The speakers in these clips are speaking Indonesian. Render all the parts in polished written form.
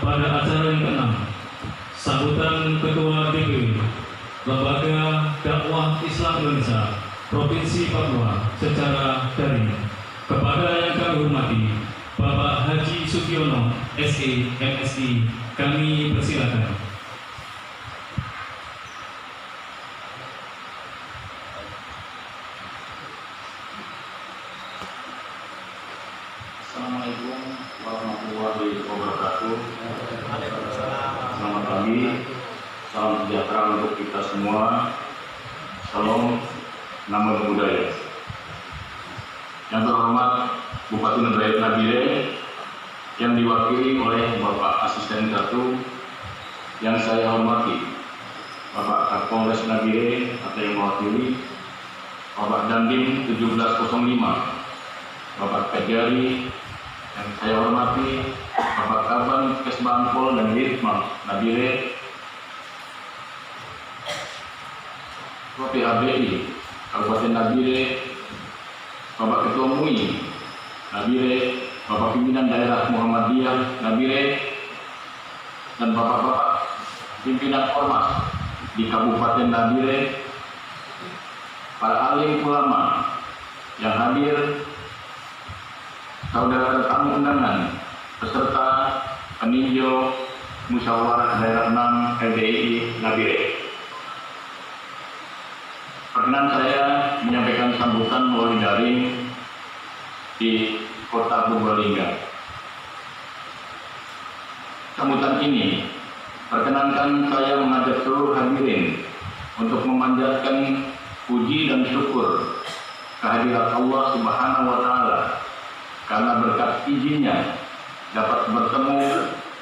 pada acara yang ke-6, sambutan Ketua DPW Lembaga Dakwah Islam Indonesia Provinsi Papua secara daring. Kepada yang kami hormati Bapak Haji Sugiono, SE, MSI, kami persilakan. Assalamualaikum warahmatullahi wabarakatuh. Selamat pagi, salam sejahtera untuk kita semua. Salam, nama budaya. Yang terhormat Bupati Ngedrayat Nabire yang diwakili oleh Bapak Asisten 1, yang saya hormati Bapak Kapolres Nabire atau yang mewakili Bapak Dandim 1705, Bapak Kajari, yang saya hormati Bapak Kaban Kesbangpol dan Litma Nabire, Bapak ABI Kabupaten Nabire, Bapak Ketua MUI Nabire, Bapak Pimpinan Daerah Muhammadiyah Nabire, dan Bapak-Bapak Pimpinan Ormas di Kabupaten Nabire, para alim ulama yang hadir, saudara tamu undangan, peserta peninjau Musyawarah Daerah 6 LDII Nabire. Perkenan saya menyampaikan sambutan melalui daring di Kota Purbalingga. Sambutan ini perkenankan saya mengajak seluruh hadirin untuk memanjatkan puji dan syukur kehadirat Allah Subhanahu wa Ta'ala, karena berkat izinnya dapat bertemu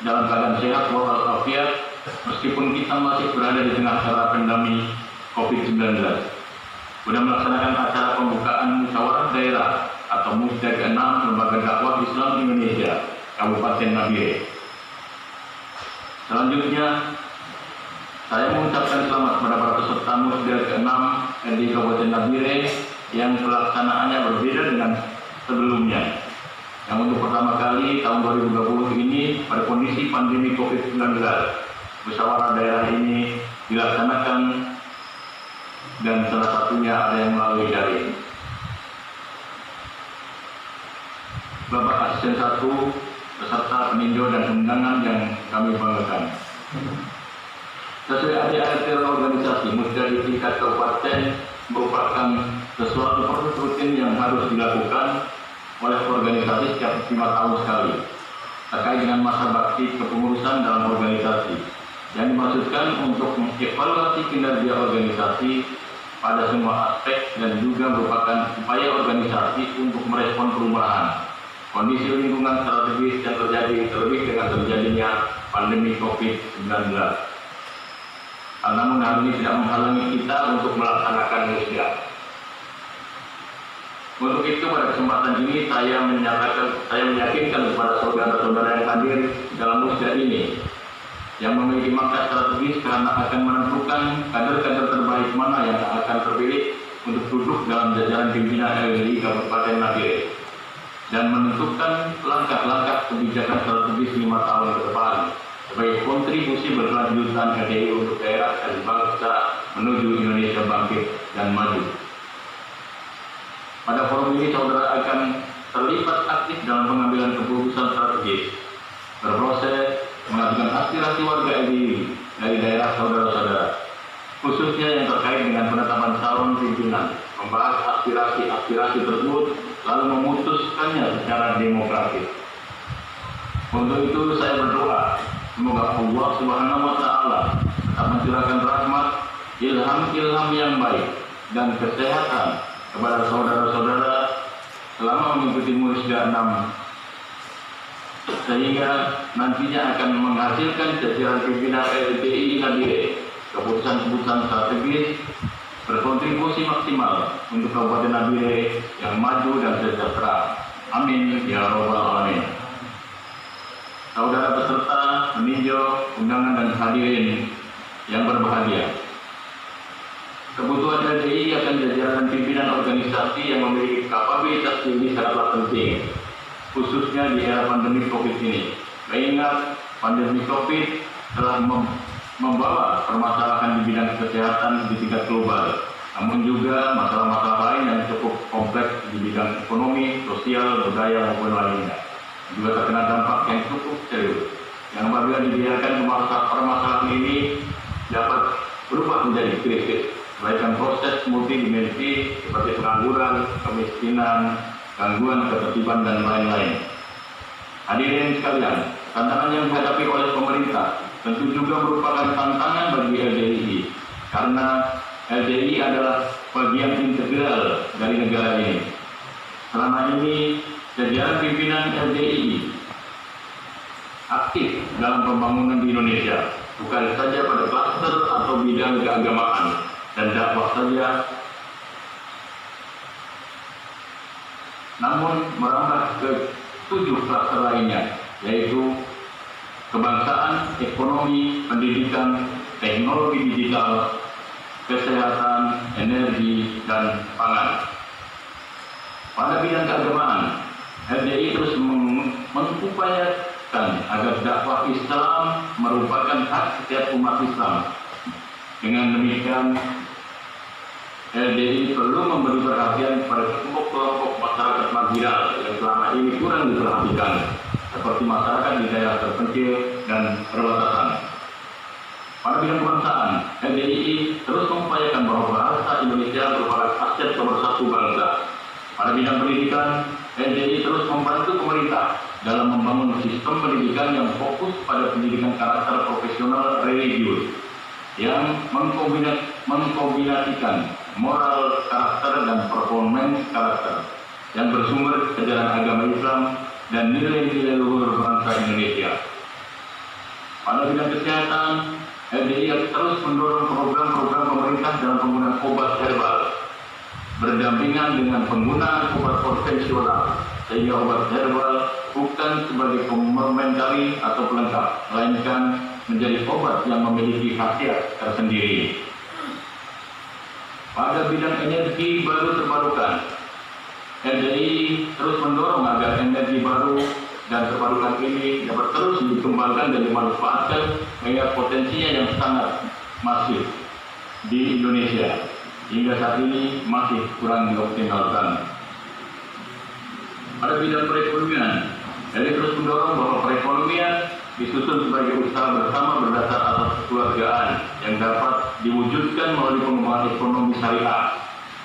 dalam keadaan sehat walafiat meskipun kita masih berada di tengah era pandemi COVID-19. Sudah melaksanakan acara pembukaan musyawarah daerah atau Musda ke-6 Lembaga Dakwah Islam Indonesia Kabupaten Nabire. Selanjutnya, saya mengucapkan selamat kepada para peserta Musda ke-6 di Kabupaten Nabire yang pelaksanaannya berbeda dengan sebelumnya. Yang untuk pertama kali tahun 2020 ini pada kondisi pandemi COVID-19, musyawarah daerah ini dilaksanakan dan salah satunya ada yang melalui daring. Bapak Asisten 1 beserta peninjau dan undangan yang kami banggakan. Sesuai ADART organisasi, Musda di tingkat kabupaten merupakan sesuatu proses rutin yang harus dilakukan oleh organisasi setiap 5 tahun sekali terkait dengan masa bakti kepengurusan dalam organisasi, yang dimaksudkan untuk mengevaluasi kinerja organisasi pada semua aspek dan juga merupakan upaya organisasi untuk merespon perubahan kondisi lingkungan strategis yang terjadi, terlebih dengan terjadinya pandemi COVID-19. Namun hal ini tidak menghalangi kita untuk melaksanakan musda. Untuk itu pada kesempatan ini saya meyakinkan kepada saudara-saudara yang hadir dalam musda ini yang memiliki makna strategis karena akan menentukan kader-kader terbaik mana yang akan terpilih untuk duduk dalam jajaran pimpinan LDI Kabupaten Nabire dan menentukan langkah-langkah kebijakan strategis 5 tahun ke depan sebagai kontribusi berkelanjutan LDI untuk daerah dan bangsa menuju Indonesia bangkit dan maju. Pada forum ini saudara akan terlibat aktif dalam pengambilan keputusan strategis, berproses, mengajukan aspirasi warga LDI dari daerah saudara-saudara, khususnya yang terkait dengan penetapan calon pimpinan, membahas aspirasi tersebut, lalu memutuskannya secara demokratis. Untuk itu saya berdoa, semoga Allah Subhanahu wa Ta'ala tetap mencurahkan rahmat, ilham yang baik, dan kesehatan kepada saudara-saudara selama mengikuti Musda 6, sehingga nantinya akan menghasilkan jajaran pimpinan LDII Nabire keputusan-keputusan strategis berkontribusi maksimal untuk Kabupaten Nabire yang maju dan sejahtera. Amin ya Rabbal Alamin. Saudara peserta, peninjau, undangan dan hadirin yang berbahagia, kebutuhan LDII akan jajaran pimpinan organisasi yang memiliki kapabilitas tinggi sangatlah penting, khususnya di era pandemi COVID ini, mengingat pandemi COVID telah membawa permasalahan di bidang kesehatan di tingkat global, namun juga masalah-masalah lain yang cukup kompleks di bidang ekonomi, sosial, budaya maupun lainnya. Juga terkena dampak yang cukup serius, yang apabila dibiarkan permasalahan ini dapat berubah menjadi krisis, melahirkan proses multidimensi seperti pengangguran, kemiskinan, gangguan ketertiban, dan lain-lain. Hadirin sekalian, tantangan yang dihadapi oleh pemerintah tentu juga merupakan tantangan bagi LDII, karena LDII adalah bagian integral dari negara ini. Selama ini, jajaran pimpinan LDII aktif dalam pembangunan di Indonesia, bukan saja pada klaster atau bidang keagamaan dan dakwah saja, namun merambah ke 7 klaster lainnya, yaitu kebangsaan, ekonomi, pendidikan, teknologi digital, kesehatan, energi, dan pangan. Pada bidang keagamaan, LDII terus mengupayakan agar dakwah Islam merupakan hak setiap umat Islam. Dengan demikian, LDII perlu memberi perhatian pada kelompok-kelompok masyarakat marginal yang selama ini kurang diperhatikan, seperti masyarakat di daerah terpencil dan perbatasan. Pada bidang kebangsaan, LDII terus mengupayakan bahwa bahasa Indonesia merupakan aset nomor 1 bangsa. Pada bidang pendidikan, LDII terus membantu pemerintah dalam membangun sistem pendidikan yang fokus pada pendidikan karakter profesional religius, yang mengkombinasikan moral karakter dan performance karakter yang bersumber ajaran agama Islam dan nilai-nilai luhur bangsa Indonesia. Pada bidang kesehatan, LDII terus mendorong program-program pemerintah dalam penggunaan obat herbal berdampingan dengan penggunaan obat konvensional, sehingga obat herbal bukan sebagai komplementari atau pelengkap, melainkan menjadi obat yang memiliki khasiat tersendiri. Pada bidang energi baru terbarukan, LDII terus mendorong agar energi baru dan terbarukan ini dapat terus dikembangkan dan dimanfaatkan, mengingat potensinya yang sangat masif di Indonesia hingga saat ini masih kurang dioptimalkan. Pada bidang perekonomian, LDII terus mendorong bahwa perekonomian disusun sebagai usaha bersama berdasar asas kekeluargaan yang dapat diwujudkan melalui pengembangan ekonomi syariah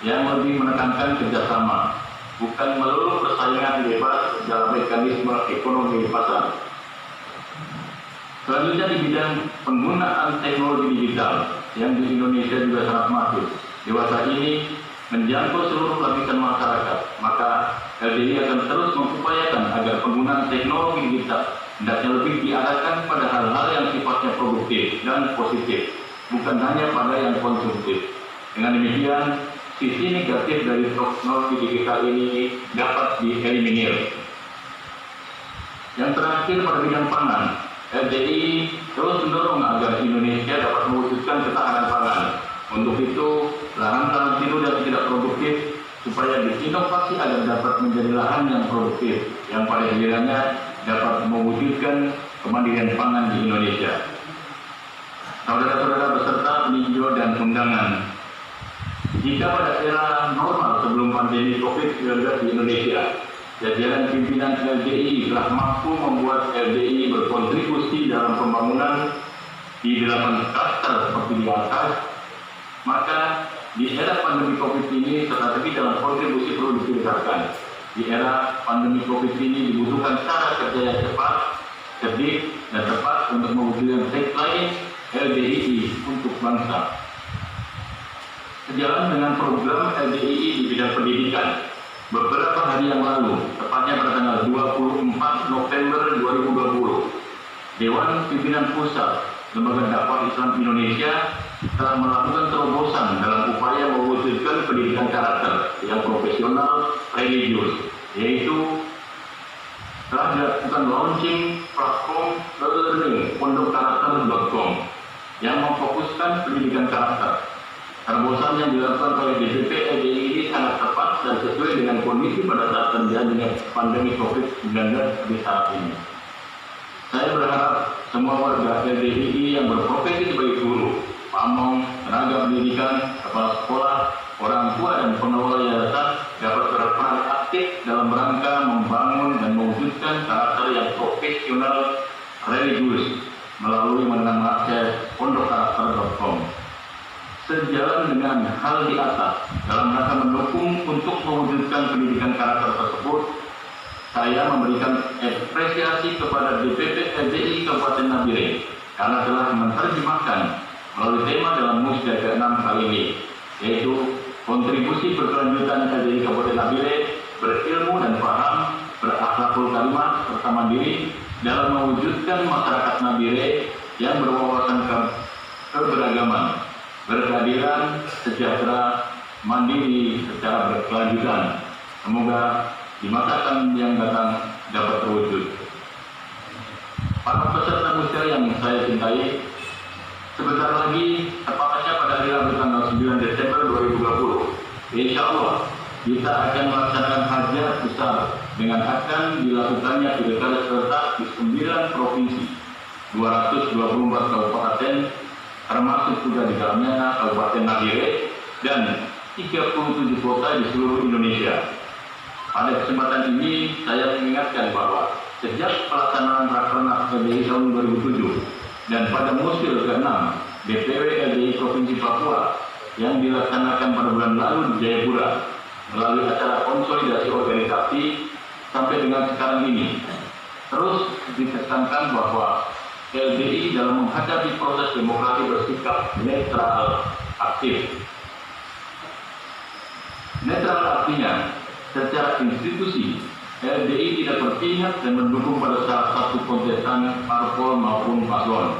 yang lebih menekankan kerjasama, bukan melulu persaingan bebas dalam mekanisme ekonomi di pasar. Selanjutnya di bidang penggunaan teknologi digital yang di Indonesia juga sangat masif. Dewasa ini menjangkau seluruh lapisan masyarakat, maka LDII akan terus mengupayakan agar penggunaan teknologi digital hendaknya lebih diarahkan pada hal-hal yang sifatnya produktif dan positif, bukan hanya pada yang konsumtif. Dengan demikian, sisi negatif dari teknologi digital ini dapat dieliminir. Yang terakhir pada bidang pangan, LDII terus mendorong agar Indonesia dapat mewujudkan ketahanan pangan. Untuk itu, lahan-lahan silu dan tidak produktif supaya diinovasi agar dapat menjadi lahan yang produktif, yang pada gilirannya dapat mewujudkan kemandirian pangan di Indonesia. Saudara-saudara beserta peninjau dan undangan, jika pada era normal sebelum pandemi COVID-19 di Indonesia, jajaran pimpinan LDII telah mampu membuat LDII berkontribusi dalam pembangunan di 8 klaster seperti di atas, maka di era pandemi COVID ini strategi dalam kontribusi perlu ditingkatkan. Di era pandemi COVID ini dibutuhkan cara kerja yang cepat, cerdik, dan tepat untuk mewujudkan tagline LDII untuk bangsa. Sejalan dengan program LDII di bidang pendidikan, beberapa hari yang lalu, tepatnya pada tanggal 24 November 2020, Dewan Pimpinan Pusat Lembaga Dakwah Islam Indonesia telah melakukan terobosan dalam upaya mewujudkan pendidikan karakter yang profesional religius, yaitu telah dilakukan launching platform e-learning pondokkarakter.com yang memfokuskan pendidikan karakter. Terobosan yang dilakukan oleh DPP LDII ini sangat tepat dan sesuai dengan kondisi pada saat terjadinya pandemi COVID-19 di saat ini. Saya semua warga LDII yang berprofesi sebagai guru, pamong, tenaga pendidikan, kepala sekolah, orang tua dan pengelola yayasan dapat berperan aktif dalam rangka membangun dan mewujudkan karakter yang profesional religius melalui mengenang akses pondokkarakter.com. Sejalan dengan hal di atas, dalam rangka mendukung untuk mewujudkan pendidikan karakter tersebut, saya memberikan apresiasi kepada DPP LDI Kabupaten Nabire karena telah menerjemahkan melalui tema dalam musda ke-6 kali ini, yaitu kontribusi berkelanjutan LDI Kabupaten Nabire berilmu dan paham, berakhlakul karimah serta mandiri dalam mewujudkan masyarakat Nabire yang berwawasan keberagaman, berkeadilan, sejahtera, mandiri secara berkelanjutan. Semoga di masa akan yang datang dapat terwujud. Para peserta musda yang saya cintai, sebentar lagi, tepatnya pada hari Rabu tanggal 9 Desember 2020, insya Allah kita akan melaksanakan hajat besar dengan akan dilakukannya pilkada serentak di 9 provinsi, 224 kabupaten, termasuk juga di dalamnya Kabupaten Nabire dan 37 kota di seluruh Indonesia. Pada kesempatan ini, saya mengingatkan bahwa sejak pelaksanaan Rakernas LDI tahun 2007 dan pada musil ke-6 DPW LDI Provinsi Papua yang dilaksanakan pada bulan lalu di Jayapura melalui acara konsolidasi organisasi sampai dengan sekarang ini, terus ditekankan bahwa LDI dalam menghadapi proses demokrasi bersikap netral aktif. Netral artinya secara institusi, LDI tidak berpihak dan mendukung pada salah satu kontestan parpol maupun paslon.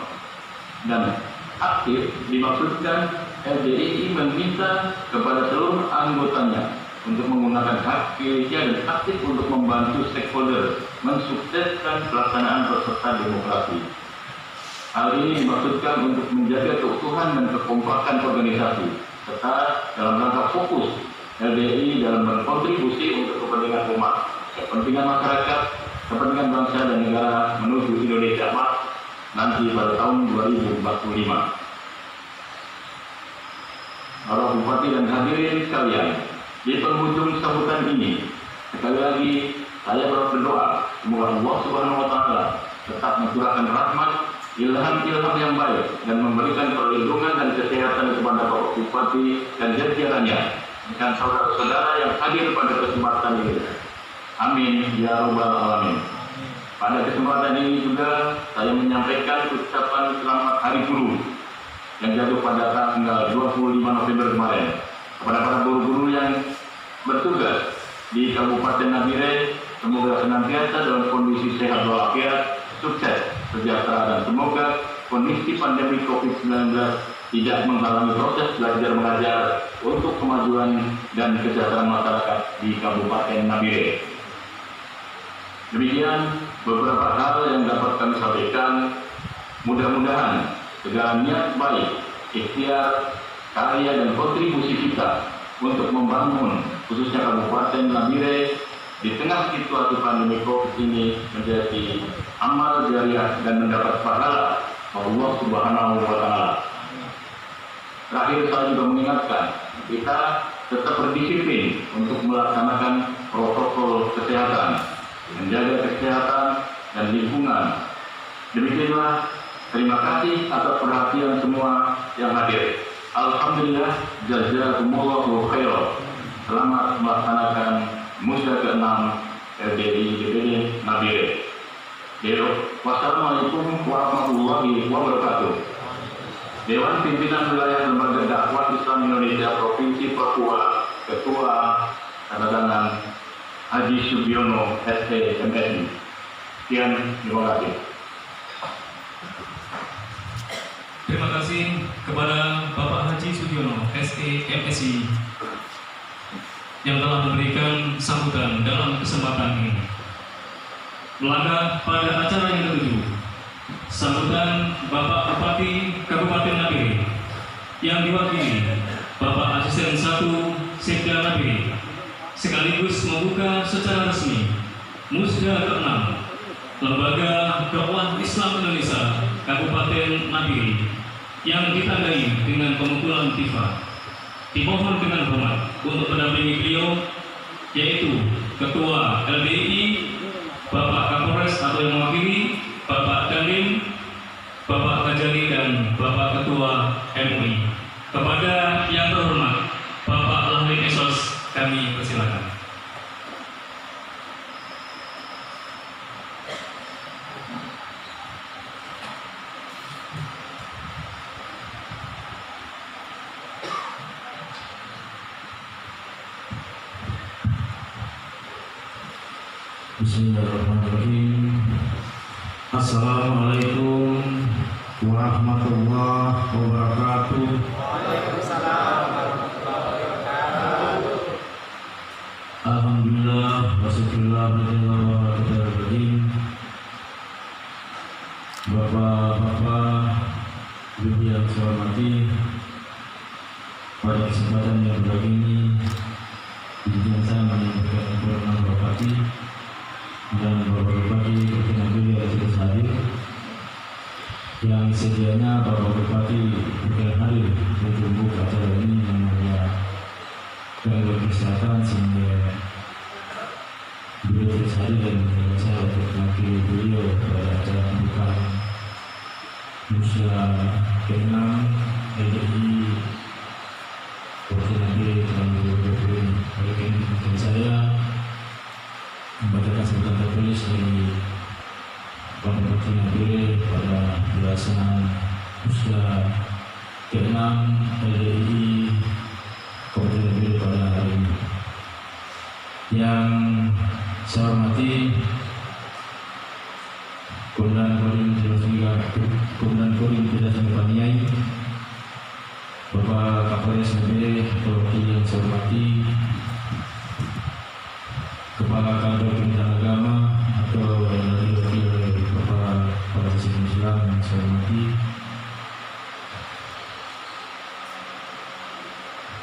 Dan aktif dimaksudkan LDI meminta kepada seluruh anggotanya untuk menggunakan hak pilihnya dan aktif untuk membantu stakeholder mensukseskan pelaksanaan peserta demokrasi. Hal ini dimaksudkan untuk menjaga keutuhan dan kekompakan organisasi, serta dalam rangka fokus LDI dalam berkontribusi untuk kepentingan umat, kepentingan masyarakat, kepentingan bangsa dan negara menuju Indonesia emas nanti pada tahun 2045. Para bupati dan hadirin sekalian, di penghujung sambutan ini, sekali lagi saya berdoa semoga Allah Subhanahu wa Ta'ala tetap mencurahkan rahmat, ilham-ilham yang baik dan memberikan perlindungan dan kesehatan kepada Bapak Bupati dan jajarannya dan saudara-saudara yang hadir pada kesempatan ini. Amin ya rabbal alamin. Pada kesempatan ini juga saya menyampaikan ucapan selamat Hari Guru yang jatuh pada tanggal 25 November kemarin kepada para guru-guru yang bertugas di Kabupaten Nabire. Semoga senantiasa dalam kondisi sehat walafiat, sukses, sejahtera, dan semoga kondisi pandemi COVID-19 tidak menghalangi proses belajar mengajar untuk kemajuan dan kesejahteraan masyarakat di Kabupaten Nabire. Demikian beberapa hal yang dapat kami sampaikan. Mudah-mudahan segala niat baik, ikhtiar, karya dan kontribusi kita untuk membangun khususnya Kabupaten Nabire di tengah situasi pandemi COVID ini menjadi amal jariah dan mendapat pahala Allah Subhanahu wa Ta'ala. Terakhir saya juga mengingatkan kita tetap berdisiplin untuk melaksanakan protokol kesehatan, menjaga kesehatan dan lingkungan. Demikianlah, terima kasih atas perhatian semua yang hadir. Alhamdulillah, jazakumullahu khairan. Selamat melaksanakan musda ke-6 LDI DPD Nabire. Wassalamualaikum warahmatullahi wabarakatuh. Dewan Pimpinan Wilayah Lembaga Dakwah Islam Indonesia Provinsi Papua, Ketua tanda tangan Haji Sugiono SE MSI. Sekian, terima kasih. Terima kasih kepada Bapak Haji Sugiono SE MSI yang telah memberikan sambutan dalam kesempatan ini. Melangkah pada acara yang ketujuh, sambutan Bapak Bupati Kabupaten Nabire yang diwakili Bapak Asisten 1 Sekda Nabire sekaligus membuka secara resmi musda ke-6 Lembaga Dakwah Islam Indonesia Kabupaten Nabire yang ditandai dengan pemukulan tifa. Dimohon dengan hormat untuk mendampingi beliau yaitu Ketua LDI Bapak Kapolres atau yang mewakili Bapak Dandim, Bapak Kajari dan Bapak Ketua MUI. Kepada yang terhormat Bapak Lahri Esos kami persilakan. Bismillahirrahmanirrahim. Assalamualaikum warahmatullahi wabarakatuh. Waalaikumsalam warahmatullahi wabarakatuh. Alhamdulillah wasyukurillah bismillahirrahmanirrahim. Bapak-bapak, ibu yang saya hormati, pada kesempatan yang berbahagia ini izinkan saya menyampaikan permohonan Bupati dan Bapak Bupati Provinsi yang sudah hadir, yang sedianya Bapak Bupati bukan hadir untuk buka acara ini namanya gangguan kesehatan sehingga beliau terus hadir dan menjadi saya untuk mewakili beliau pada acara pembukaan Musya ke-6 LDI Provinsi tahun 2020 ini. Oleh karena itu saya membacakan sebutan tertulis dari Bupati Nabire pada pelaksanaan Musya ke-6 LDI Kabupaten Nabire pada hari ini. Yang saya hormati Komandan Kodim Tidak Paniai, Bapak Kapolres Nabire, perwakilan yang saya hormati Kepala Kantor Kementerian Agama atau dari Bapak Parti Islam yang saya hormati,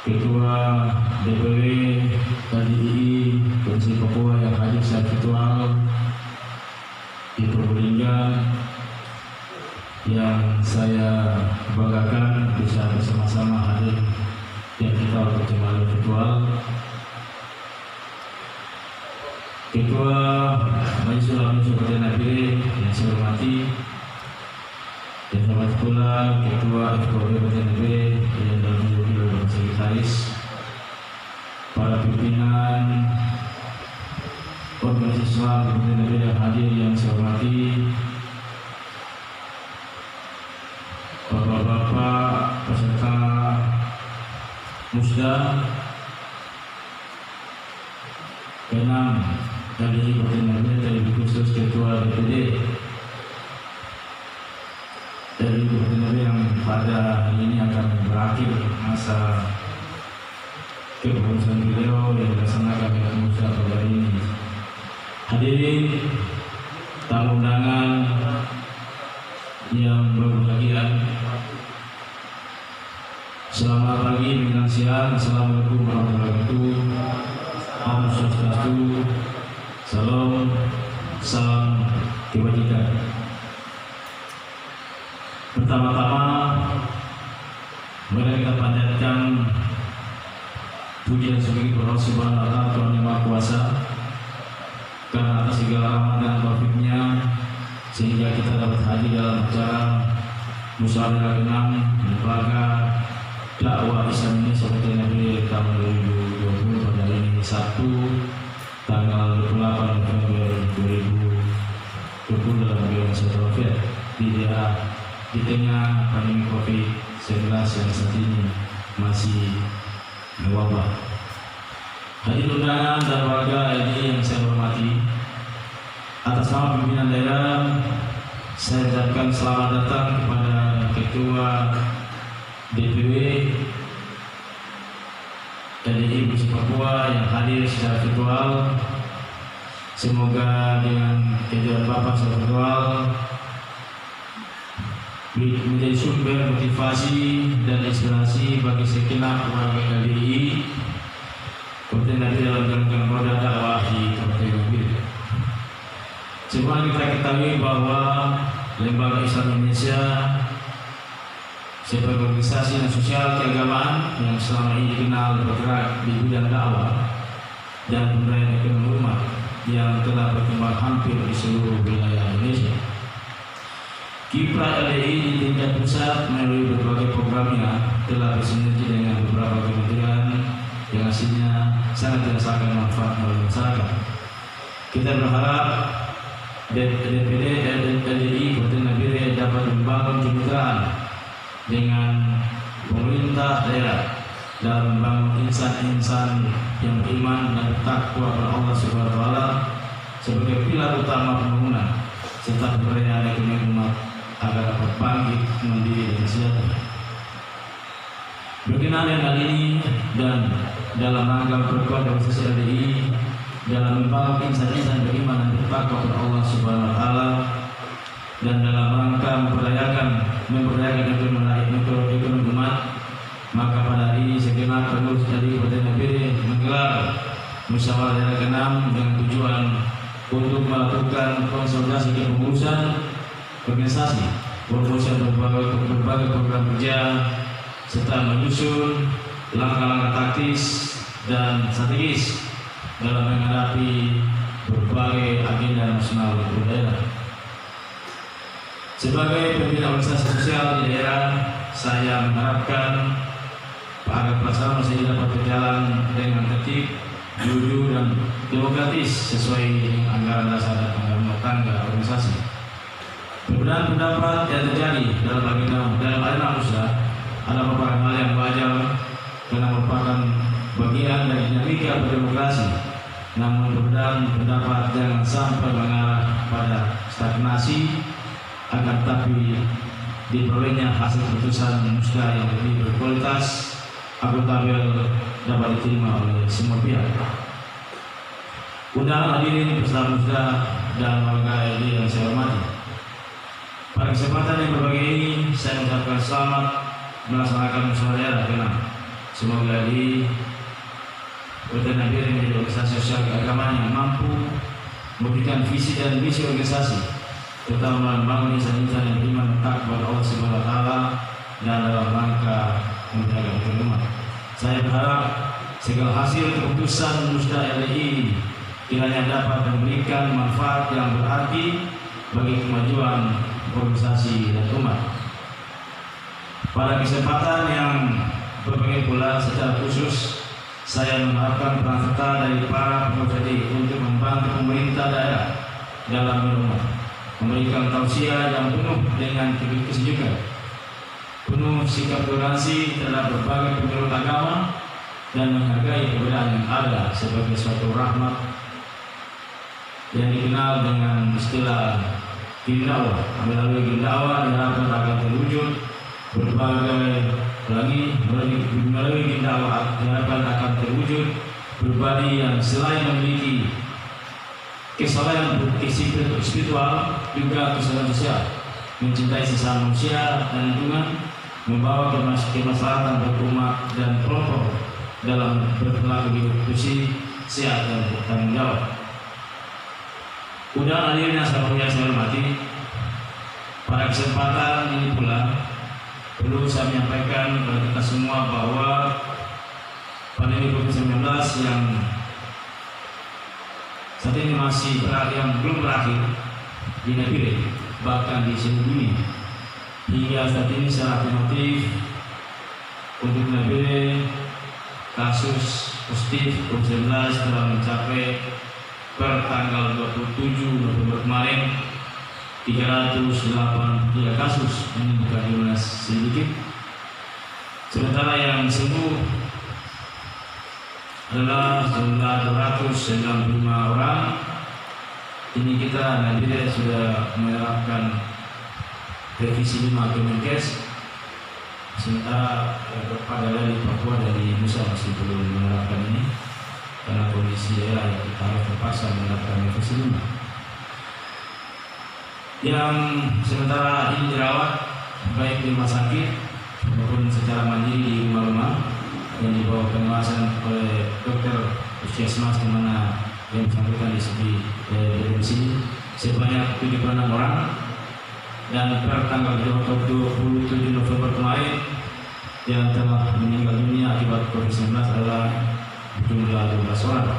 Ketua DPW LDI Provinsi Papua yang hadir secara virtual di Purbalingga, yang saya banggakan bisa bersama-sama hadir dan kita berjemaah virtual. Ketua Majelis Ulama Kabupaten Nabire yang saya hormati, dan selamat pula Ketua FKUB Kabupaten Nabire yang dalam Bapak Sekretaris, para pimpinan organisasi Islam Kabupaten Nabire yang hadir yang saya hormati, bapak-bapak peserta Musda ke-6 dari Kabupaten Nabire, terlebih khusus Ketua DPD dari Kabupaten Nabire yang pada hari ini akan berakhir masa kepengurusan beliau yang dilaksanakan oleh Musda pada hari ini. Hadirin tamu undangan yang berbahagia, selamat pagi menjelang siang. Assalamualaikum warahmatullahi wabarakatuh. Om Swastiastu, salam, salam kebajikan. Pertama-tama, mari kita panjatkan puji dan syukur kepada Allah Subhanahu wa Ta'ala, Tuhan yang Maha Kuasa, karena atas segala rahmat dan taufiknya sehingga kita dapat hadir dalam acara Musyawarah ke-6 Lembaga Dakwah Islam Indonesia Kabupaten Nabire tahun 2020 pada hari ini Sabtu tanggal 28 November 2020 dalam bulan Syawal di tengah pandemi COVID-19 yang saat ini masih mewabah. Hadirin undangan dan warga LDI yang saya hormati, atas nama pimpinan daerah saya ucapkan selamat datang kepada Ketua DPW LDI Provinsi Papua yang hadir secara virtual. Semoga dengan kehadiran Bapak secara virtual menjadi sumber motivasi dan inspirasi bagi segenap warga LDI Kabupaten Nabire dalam menjalankan roda dakwah di Kabupaten Nabire. Semua kita ketahui bahwa Lembaga Islam Indonesia sebagai organisasi dan sosial keagamaan yang selama ini dikenal bergerak di bidang dakwah dan pemberdayaan ekonomi umat yang telah berkembang hampir di seluruh wilayah Indonesia. Kiprah LDI di tingkat pusat melalui berbagai programnya telah bersinergi dengan beberapa kementerian yang hasilnya sangat dirasakan manfaat oleh masyarakat. Kita berharap DPD dan LDI Kabupaten Nabire dapat membangun kemitraan dengan pemerintah daerah dalam membangun insan-insan yang beriman dan bertakwa kepada Allah Subhanahu wa taala sebagai pilar utama pembangunan serta pemberdayaan ekonomi umat agar dapat bangkit mandiri dan sejahtera. Berkenaan dengan hal ini dan dalam rangka memperkuat organisasi LDI dalam membangun insan-insan beriman dan bertakwa kepada Allah Subhanahu wa taala dan dalam rangka memberdayakan ekonomi umat, maka pada hari ini segenap pengurus dari Kabupaten Nabire menggelar musyawarah daerah ke-6 dengan tujuan untuk melakukan konsolidasi kepengurusan organisasi, promosian berbagai program kerja serta menyusun langkah-langkah taktis dan strategis dalam menghadapi berbagai agenda nasional dan daerah. Sebagai pembina organisasi sosial di daerah, saya mengharapkan agar pelaksanaan masih dapat berjalan dengan tertib, jujur dan demokratis sesuai dengan anggaran dasar dan anggaran rumah tangga organisasi. Perbedaan pendapat yang terjadi dalam arena usaha adalah merupakan hal yang wajar karena merupakan bagian dari dinamika berdemokrasi. Namun perbedaan pendapat jangan sampai mengarah pada stagnasi, akan tapi diperolehnya hasil keputusan musda yang lebih berkualitas, akuntabel, dapat diterima oleh semua pihak. Undangan hadirin peserta musda dan warga LDI yang saya hormati. Pada kesempatan yang berbahagia ini, saya mengucapkan selamat melaksanakan musyawarah daerah ke-6. Semoga LDI Kabupaten Nabire menjadi organisasi sosial keagamaan yang mampu memberikan visi dan misi organisasi, terutama membangun insan-insan yang beriman dan kepada Allah Subhanahu wa taala dan dalam rangka menjaga umat. Saya berharap segala hasil keputusan musda LDI kiranya dapat memberikan manfaat yang berarti bagi kemajuan organisasi dan umat. Pada kesempatan yang berbagai pula, secara khusus saya mengharapkan peran serta dari para pengurus LDI untuk membantu pemerintah daerah dalam umat, memberikan tausiah yang penuh dengan kesejukan, penuh sikap toleransi terhadap berbagai penjuru agama dan menghargai perbedaan yang ada sebagai suatu rahmat yang dikenal dengan istilah gindawa. Melalui gindawa diharapkan akan terwujud melalui gindawa diharapkan akan terwujud pribadi yang selain memiliki kesalahan spiritual juga kesalahan sosial, mencintai sesama manusia dan lingkungan, membawa kemaslahatan berumat dan kelompok dalam berperilaku hidup bersih, sehat dan bertanggung jawab. Undangan hadirin yang saya hormati, pada kesempatan ini pula perlu saya menyampaikan kepada kita semua bahwa pandemi COVID-19 yang saat ini yang belum berakhir di Nabire, bahkan di seluruh dunia. Hingga saat ini secara afirmatif untuk Nabire kasus positif COVID-19 telah mencapai per tanggal 27 November kemarin 383 kasus, ini bukan jumlah sedikit. Sementara yang sembuh adalah jumlah 295 orang. Ini kita Nabire sudah menerapkan revisi 5 Kemenkes, sementara pada di Papua dari Nusa masih belum menerapkan ini karena kondisi daerah yang kita harus terpaksa menerapkan revisi 5. Yang sementara ini dirawat baik di rumah sakit maupun secara mandiri di rumah-rumah yang dibawa pengawasan oleh dokter puskesmas, di mana yang bersangkutan di sini sebanyak 76 orang. dan per tanggal 27 November kemarin yang telah meninggal dunia akibat COVID-19 adalah jumlah 12 orang.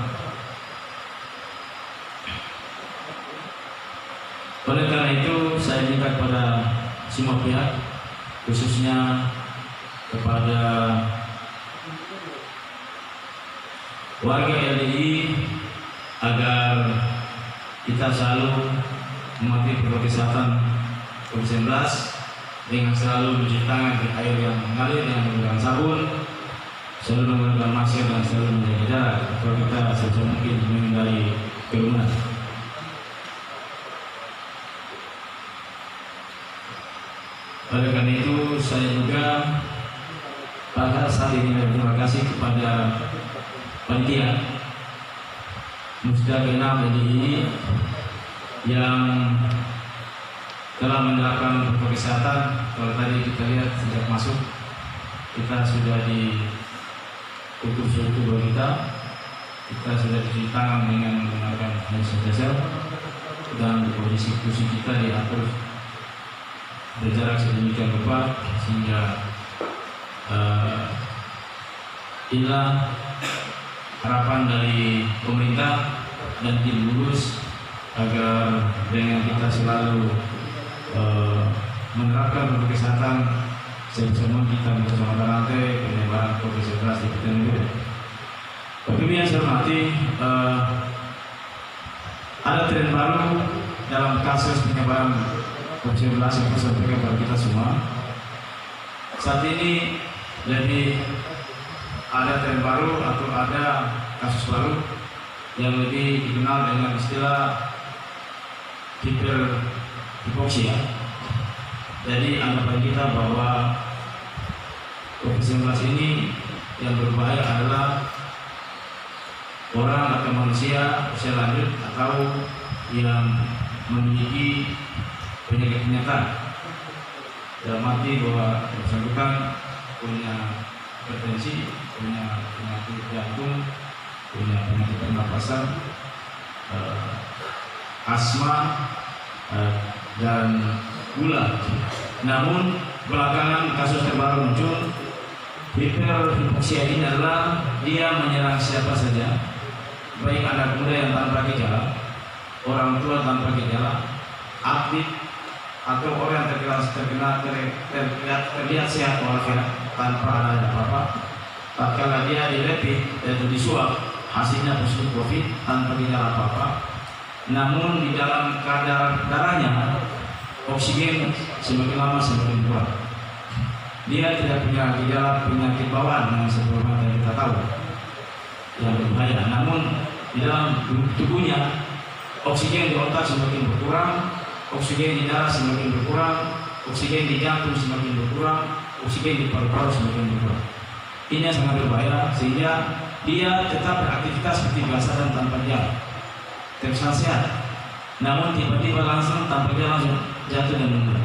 Oleh karena itu, saya minta kepada semua pihak, khususnya kepada warga LDI, agar kita selalu mematuhi protokol kesehatan COVID-19 dengan selalu mencuci tangan di air yang mengalir dengan menggunakan sabun, selalu menggunakan masker dan selalu menjaga jarak agar kita sebisa mungkin menghindari kerumunan. Oleh karena itu, saya juga pada saat ini berterima kasih kepada panitia Musda ke-6 LDI yang telah menerapkan protokol kesehatan. Kalau tadi kita lihat sejak masuk kita sudah diukur suhu tubuh kita sudah cuci tangan dengan menggunakan hand sanitizer, dan posisi kursi kita diatur berjarak sedemikian rupa sehingga inilah harapan dari pemerintah dan tim gugus agar dengan kita selalu menerapkan protokol kesehatan sebisa mungkin kita memutus mata rantai penyebaran COVID-19 di kita negeri. Bagi yang saya hormati, ada tren baru dalam kasus penyebaran COVID-19 yang saya sampaikan kepada kita semua. Saat ini lebih ada tren baru atau ada kasus baru yang lebih dikenal dengan istilah hiperhipoksia. Jadi anggapan kita bahwa COVID-19 ini yang berbahaya adalah orang atau manusia usia lanjut atau yang memiliki penyakit penyerta, dalam arti bahwa bersangkutan punya hipertensi, punya penyakit jantung, punya penyakit pernapasan, asma, dan gula. Namun belakangan kasus terbaru muncul. Hiperhipoksia ini adalah dia menyerang siapa saja, baik anak muda yang tanpa gejala, orang tua tanpa gejala, aktif, atau orang yang terlihat sehat walafiat tanpa ada apa-apa. Tatkala dia di rapid atau di swab hasilnya positif COVID tanpa gejala apa-apa, namun di dalam kadar darahnya oksigen semakin lama semakin kuat. Dia tidak punya gejala penyakit bawaan yang sebelumnya kita tahu yang berbahaya. Namun di dalam tubuhnya oksigen di otak semakin berkurang, oksigen di darah semakin berkurang, oksigen di jantung semakin berkurang, oksigen di paru-paru semakin berkurang. Ini sangat berbahaya sehingga dia tetap beraktivitas seperti biasa dan tanpa gejala, terkesan sehat. Namun tiba-tiba langsung tanpa gejala langsung jatuh dan meninggal.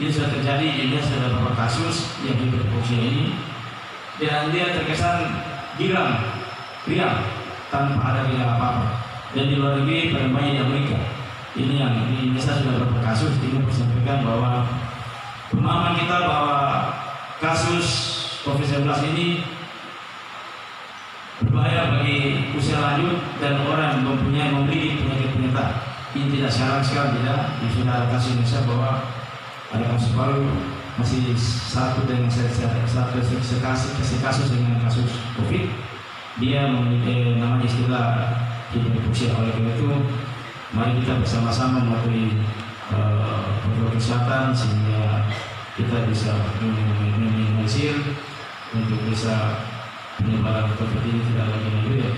Ini sudah terjadi, dia sudah beberapa kasus yang hiperhipoksia ini, dan dia terkesan giram, riang tanpa ada gejala apa-apa. Dan di luar negeri paling banyak di Amerika. Ini yang di Indonesia sudah beberapa kasus. Ini sampaikan bahwa pemahaman kita bahwa kasus COVID-19 ini berbahaya bagi usia lanjut dan orang yang memiliki penyakit penyerta. Ini tidak sekarang tidak. Sudah ada kasus Indonesia bahwa ada kasus baru masih satu dengan kasus dengan kasus COVID. Dia memiliki namanya istilah hiperhipoksia. Oleh karena itu, mari kita bersama-sama mematuhi protokol kesehatan sehingga kita bisa meminimalisir untuk bisa penyebaran COVID ini tidak lagi menjadi.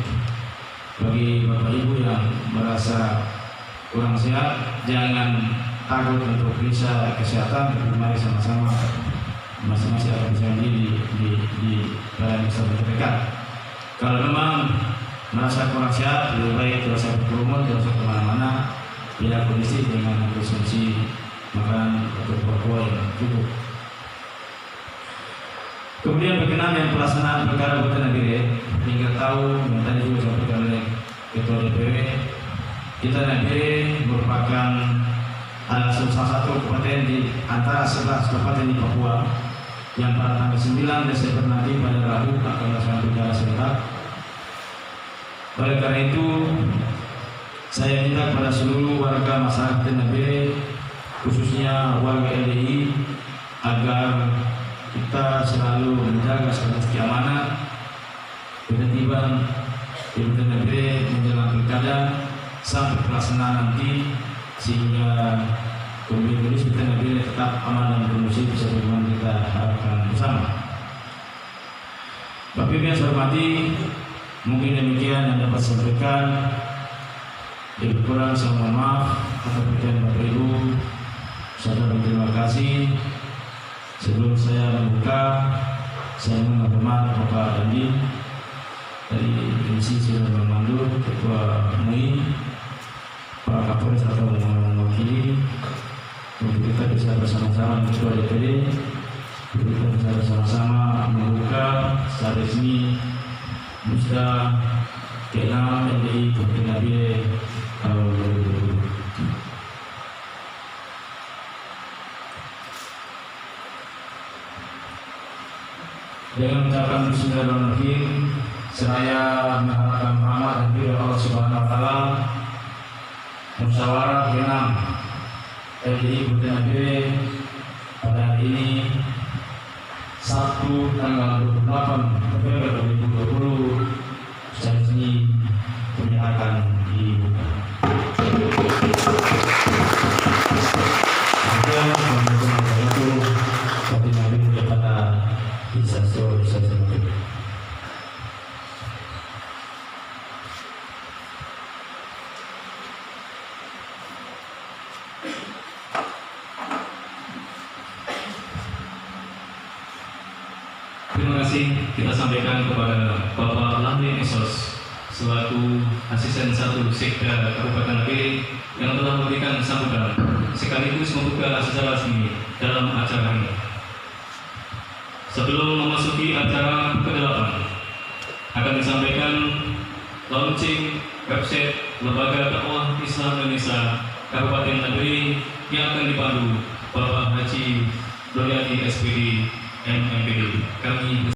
Bagi Bapak Ibu yang merasa kurang sehat, jangan takut untuk periksa kesehatan, tapi mari sama-sama masing-masing akan bisa di badan kesehatan terdekat. Kalau memang merasa kurang sehat, lebih baik tidak usah berkerumun, tidak usah kemana-mana, bila kondisi dengan konsumsi makanan atau buah-buah yang cukup. Kemudian berkenaan dengan pelaksanaan perkara anggota negeri, hingga tahu yang tadi juga disampaikan oleh Ketua DPW, kita negeri merupakan ada salah satu kabupaten di antara 11 kabupaten di Papua yang pada tanggal 9 Desember nanti pada Rabu akan melaksanakan pilkada serentak. Oleh karena itu, saya minta kepada seluruh warga masyarakat Tenabire, khususnya warga LDI, agar kita selalu menjaga status keamanan, ketertiban di Tenabire menjelang pilkada sampai pelaksanaan nanti, sehingga pemilu di Tenabire tetap aman dan kondusif sebagaimana kita harapkan bersama. Bapak Ibu yang saya hormati, mungkin demikian yang dapat saya sampaikan. Lebih kurang saya mohon maaf atas perhatian Bapak Ibu. Saya berterima kasih. Sebelum saya membuka, saya menghormat Bapak Dandi dari Divisi Sudara Memandu, Ketua MUI, Pak Kapolres atau mewakili, untuk kita bisa bersama-sama Ketua DPD, kita bisa bersama-sama membuka secara resmi Musda ke-6 LDI Kabupaten Nabire tahun 2020. Dengan mengucapkan bismillahirrahmanirrahim, saya mengharapkan rahmat dan ridho Allah Subhanahu wa taala. Musyawarah ke-6 LDI Kabupaten Nabire pada hari ini Sabtu tanggal 28 November 2020 secara resmi menyatakan dibuka. Itu seperti Nabi kepada Isaso. Terima kasih kita sampaikan kepada Bapak Lamri Esos selaku Asisten 1 Sekda Kabupaten Nabire yang telah memberikan sambutan sekaligus membuka secara resmi dalam acara ini. Sebelum memasuki acara ke-8 akan disampaikan launching website Lembaga Dakwah Islam Indonesia Kabupaten Nabire yang akan dipandu Bapak Haji Doryadi SPD MMPD. Kami